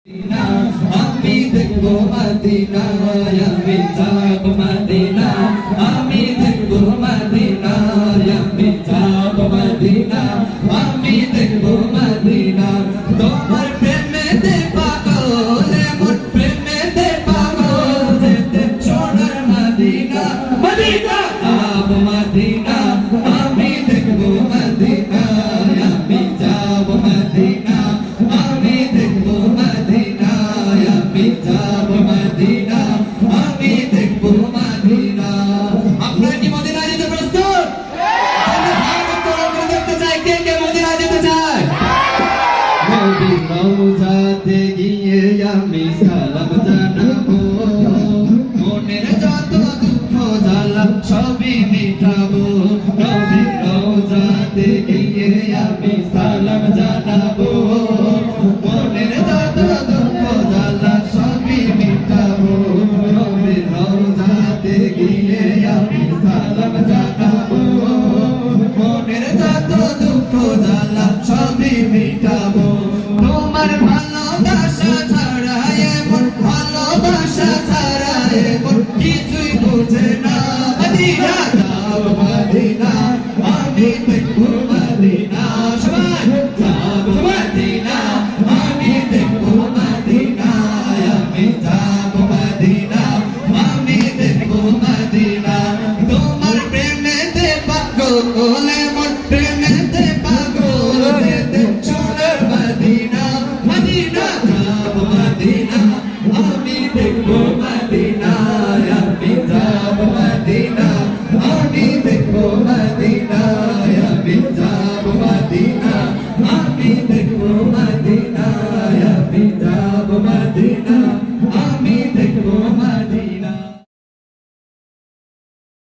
আমি দেখবো মদিনা, আমি যাব মদিনা, আমি দেখবো মদিনা, আমি যাব মদিনা, আমি দেখবো মদিনা। তোমার প্রেমেতে পাগল, এমন প্রেমেতে পাগল, যেতে সোনার মদিনা, মদিনা যাব মদিনা, আমি দেখবো মদিনা, আমি যাব মদিনা, আমি দেখবো মদিনা, আমি যাব মদিনা, আমি দেখবো মদিনা। আপনারা কি মদিনা যেতে প্রস্তুত? দেখতে চাই, কে কে মদিনা যেতে চায়? নবীর রওজাতে গিয়ে আমি সালাম জানাবো, মনের যত দুঃখ জ্বালা সবই মিটাবো। নবীর রওজাতে গিয়ে আমি সালাম জানাবো, মনের যত দুঃখ জ্বালা সবই মিটাবো। নবীর রওজাতে গিয়ে আমি সালাম জানাবো, মনের যত দুঃখ জ্বালা সবই মিটাবো। তোমার ভালোবাসা ছাড়া, এমন ভালোবাসা ছাড়া এমন কিছুই বোঝে না। মদিনা যাব মদিনা, আমি দেখবো মদিনা, সবাই যাব মদিনা, আমি দেখবো মদিনা, আমি যাব মদিনা, আমি দেখবো মদিনা। তোমার প্রেমেতে পাগল, এমন প্রেমেতে পাগল, যেতে সোনার মদিনা, মদিনা যাব মদিনা, আমি দেখবো মদিনা, আমি যাব মদিনা, আমি দেখবো মদিনা, আমি যাব মদিনা, আমি দেখবো মদিনা, আমি যাব মদিনা।